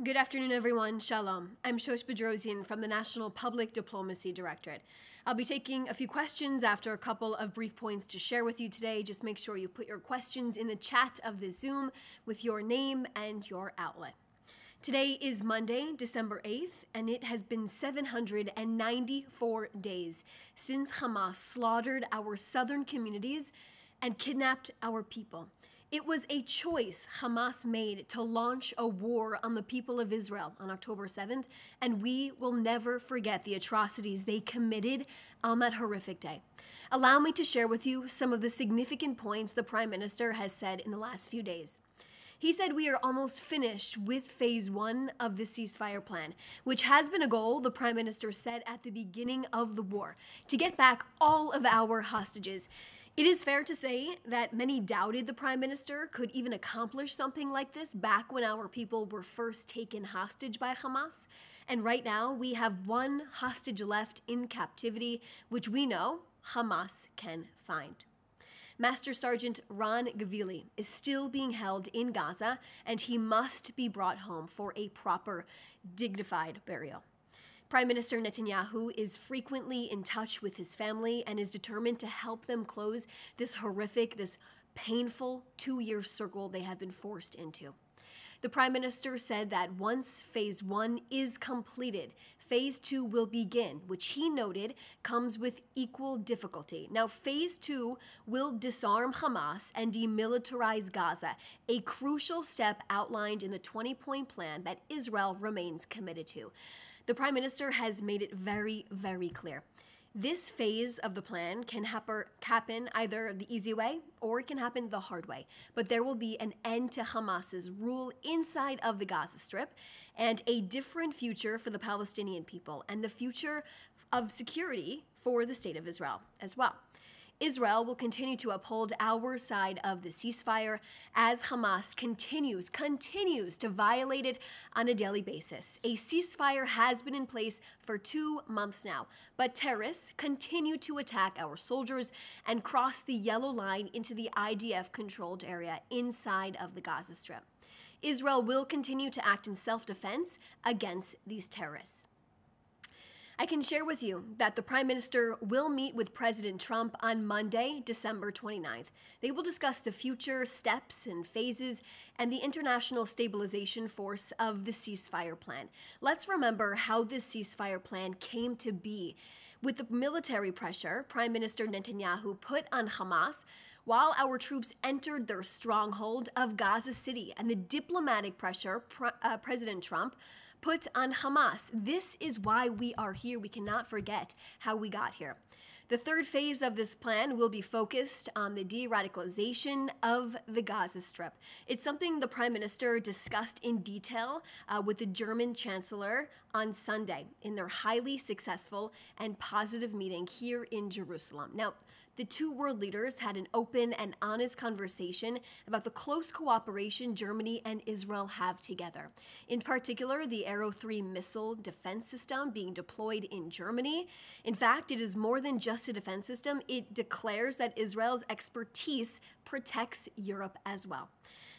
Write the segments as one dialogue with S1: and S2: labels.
S1: Good afternoon, everyone. Shalom. I'm Shosh Bedrosian from the National Public Diplomacy Directorate. I'll be taking a few questions after a couple of brief points to share with you today. Just make sure you put your questions in the chat of the Zoom with your name and your outlet. Today is Monday, December 8th, and it has been 794 days since Hamas slaughtered our southern communities and kidnapped our people. It was a choice Hamas made to launch a war on the people of Israel on October 7th, and we will never forget the atrocities they committed on that horrific day. Allow me to share with you some of the significant points the Prime Minister has said in the last few days. He said we are almost finished with phase one of the ceasefire plan, which has been a goal the Prime Minister set at the beginning of the war, to get back all of our hostages. It is fair to say that many doubted the Prime Minister could even accomplish something like this back when our people were first taken hostage by Hamas. And right now, we have one hostage left in captivity, which we know Hamas can find. Master Sergeant Ron Gavili is still being held in Gaza, and he must be brought home for a proper, dignified burial. Prime Minister Netanyahu is frequently in touch with his family and is determined to help them close this horrific, this painful two-year circle they have been forced into. The Prime Minister said that once phase one is completed, phase two will begin, which he noted comes with equal difficulty. Now, phase two will disarm Hamas and demilitarize Gaza, a crucial step outlined in the 20-point plan that Israel remains committed to. The Prime Minister has made it very, very clear. This phase of the plan can happen either the easy way or it can happen the hard way. But there will be an end to Hamas's rule inside of the Gaza Strip and a different future for the Palestinian people and the future of security for the State of Israel as well. Israel will continue to uphold our side of the ceasefire as Hamas continues to violate it on a daily basis. A ceasefire has been in place for 2 months now, but terrorists continue to attack our soldiers and cross the yellow line into the IDF-controlled area inside of the Gaza Strip. Israel will continue to act in self-defense against these terrorists. I can share with you that the Prime Minister will meet with President Trump on Monday, December 29th. They will discuss the future steps and phases and the international stabilization force of the ceasefire plan. Let's remember how this ceasefire plan came to be. With the military pressure Prime Minister Netanyahu put on Hamas while our troops entered their stronghold of Gaza City and the diplomatic pressure President Trump put on Hamas. This is why we are here. We cannot forget how we got here. The third phase of this plan will be focused on the de-radicalization of the Gaza Strip. It's something the Prime Minister discussed in detail with the German Chancellor on Sunday in their highly successful and positive meeting here in Jerusalem. Now, the two world leaders had an open and honest conversation about the close cooperation Germany and Israel have together. In particular, the Arrow 3 missile defense system being deployed in Germany. In fact, it is more than just a defense system. It declares that Israel's expertise protects Europe as well.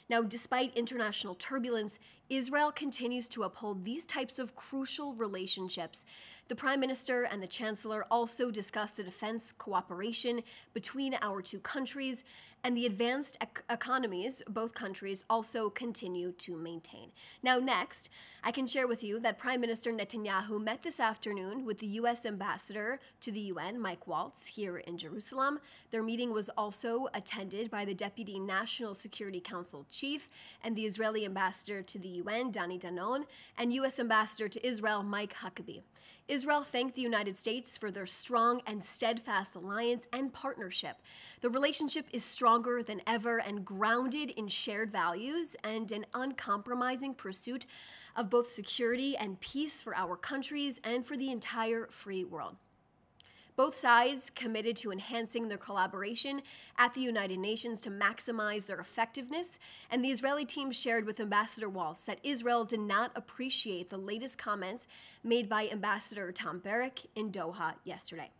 S1: Now, despite international turbulence, Israel continues to uphold these types of crucial relationships. The Prime Minister and the Chancellor also discussed the defense cooperation between our two countries and the advanced economies both countries also continue to maintain. Now, next, I can share with you that Prime Minister Netanyahu met this afternoon with the U.S. Ambassador to the UN, Mike Waltz, here in Jerusalem. Their meeting was also attended by the Deputy National Security Council Chief and the Israeli Ambassador to the UN, Dani Danon, and U.S. Ambassador to Israel, Mike Huckabee. Israel thanked the United States for their strong and steadfast alliance and partnership. The relationship is stronger than ever and grounded in shared values and an uncompromising pursuit of both security and peace for our countries and for the entire free world. Both sides committed to enhancing their collaboration at the United Nations to maximize their effectiveness, and the Israeli team shared with Ambassador Waltz that Israel did not appreciate the latest comments made by Ambassador Tom Barrack in Doha yesterday.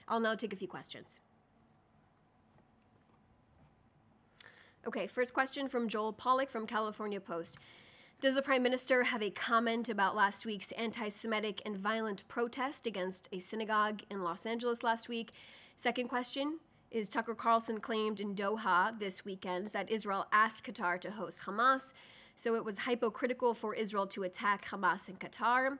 S1: I'll now take a few questions. Okay, first question from Joel Pollack from California Post. Does the Prime Minister have a comment about last week's anti-Semitic and violent protest against a synagogue in Los Angeles last week? Second question is, Tucker Carlson claimed in Doha this weekend that Israel asked Qatar to host Hamas, so it was hypocritical for Israel to attack Hamas in Qatar.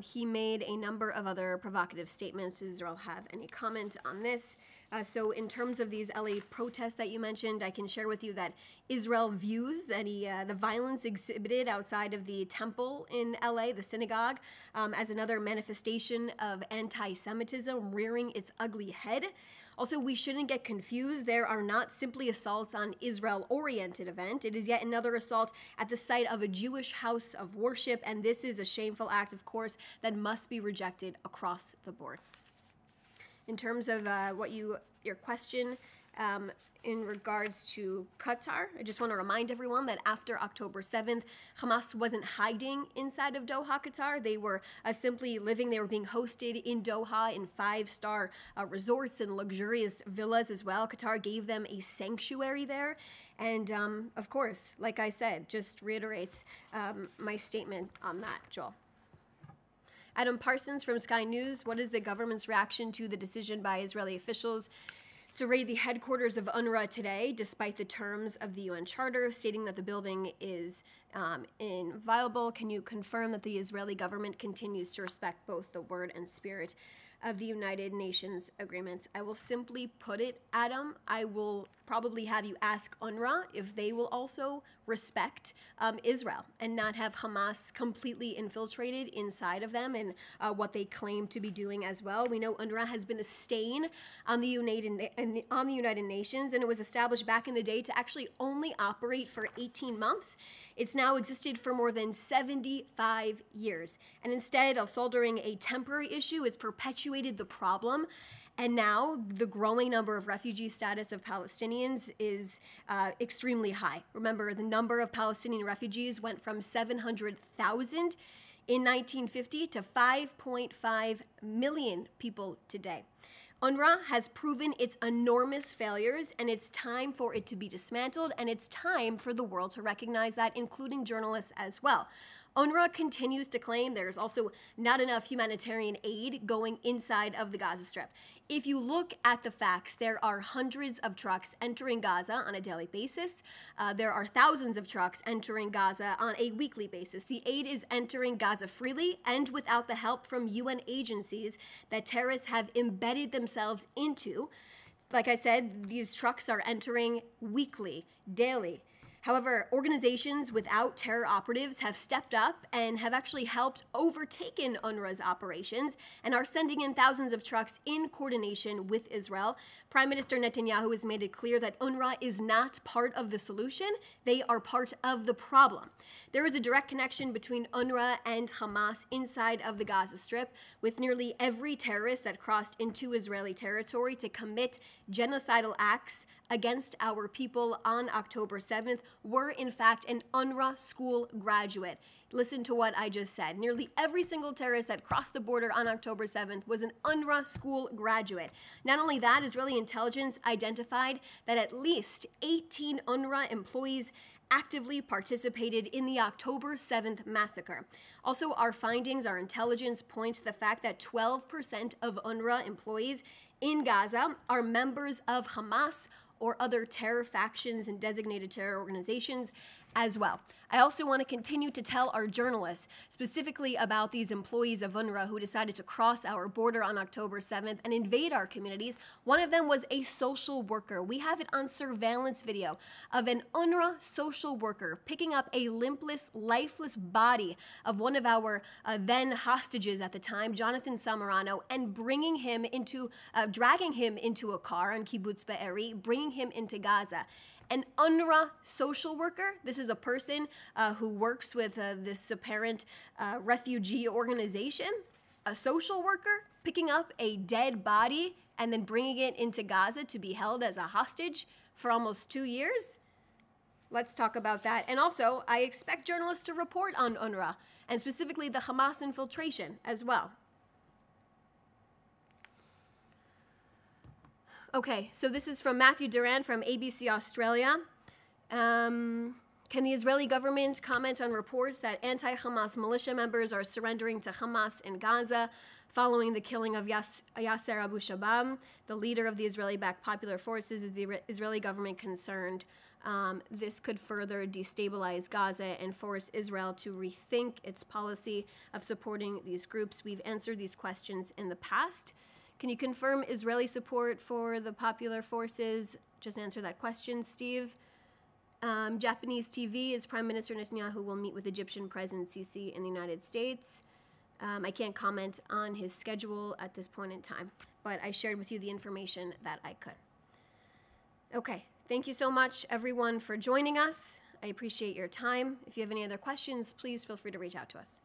S1: He made a number of other provocative statements. Does Israel have any comment on this? So in terms of these LA protests that you mentioned, I can share with you that Israel views the violence exhibited outside of the temple in LA, the synagogue, as another manifestation of anti-Semitism rearing its ugly head. Also, we shouldn't get confused. There are not simply assaults on Israel-oriented event. It is yet another assault at the site of a Jewish house of worship, and this is a shameful act, of course, that must be rejected across the board. In terms of your question in regards to Qatar, I just want to remind everyone that after October 7th, Hamas wasn't hiding inside of Doha, Qatar. They were simply living. They were being hosted in Doha in 5-star resorts and luxurious villas as well. Qatar gave them a sanctuary there. And of course, like I said, just reiterates my statement on that, Joel. Adam Parsons from Sky News, what is the government's reaction to the decision by Israeli officials to raid the headquarters of UNRWA today, despite the terms of the UN Charter, stating that the building is inviolable? Can you confirm that the Israeli government continues to respect both the word and spirit of the United Nations agreements? I will simply put it, Adam, I will probably have you ask UNRWA if they will also respect Israel and not have Hamas completely infiltrated inside of them and what they claim to be doing as well. We know UNRWA has been a stain on the United Nations, and it was established back in the day to actually only operate for 18 months. It's now existed for more than 75 years. And instead of solving a temporary issue, it's perpetuated the problem. And now the growing number of refugee status of Palestinians is extremely high. Remember, the number of Palestinian refugees went from 700,000 in 1950 to 5.5 million people today. UNRWA has proven its enormous failures, and it's time for it to be dismantled, and it's time for the world to recognize that, including journalists as well. UNRWA continues to claim there's also not enough humanitarian aid going inside of the Gaza Strip. If you look at the facts, there are hundreds of trucks entering Gaza on a daily basis. There are thousands of trucks entering Gaza on a weekly basis. The aid is entering Gaza freely and without the help from UN agencies that terrorists have embedded themselves into. Like I said, these trucks are entering weekly, daily. However, organizations without terror operatives have stepped up and have actually helped overtaken UNRWA's operations and are sending in thousands of trucks in coordination with Israel. Prime Minister Netanyahu has made it clear that UNRWA is not part of the solution. They are part of the problem. There is a direct connection between UNRWA and Hamas inside of the Gaza Strip, with nearly every terrorist that crossed into Israeli territory to commit genocidal acts against our people on October 7th were in fact an UNRWA school graduate. Listen to what I just said. Nearly every single terrorist that crossed the border on October 7th was an UNRWA school graduate. Not only that, Israeli intelligence identified that at least 18 UNRWA employees actively participated in the October 7th massacre. Also, our findings, our intelligence points to the fact that 12% of UNRWA employees in Gaza are members of Hamas or other terror factions and designated terror organizations as well. I also want to continue to tell our journalists specifically about these employees of UNRWA who decided to cross our border on October 7th and invade our communities. One of them was a social worker. We have it on surveillance video of an UNRWA social worker picking up a limpless, lifeless body of one of our then hostages at the time, Jonathan Samarano, and bringing him into, dragging him into a car on Kibbutz Be'eri, bringing him into Gaza. An UNRWA social worker, this is a person who works with this apparent refugee organization, a social worker picking up a dead body and then bringing it into Gaza to be held as a hostage for almost 2 years? Let's talk about that. And also, I expect journalists to report on UNRWA, and specifically the Hamas infiltration as well. Okay, so this is from Matthew Duran from ABC Australia. Can Can the Israeli government comment on reports that anti-Hamas militia members are surrendering to Hamas in Gaza following the killing of Yasser Abu Shabab, the leader of the Israeli-backed Popular Forces? Is the Israeli government concerned this could further destabilize Gaza and force Israel to rethink its policy of supporting these groups? We've answered these questions in the past. Can you confirm Israeli support for the Popular Forces? Just answer that question, Steve. Japanese TV is Prime Minister Netanyahu will meet with Egyptian President Sisi in the United States. I can't comment on his schedule at this point in time, but I shared with you the information that I could. Okay, thank you so much, everyone, for joining us. I appreciate your time. If you have any other questions, please feel free to reach out to us.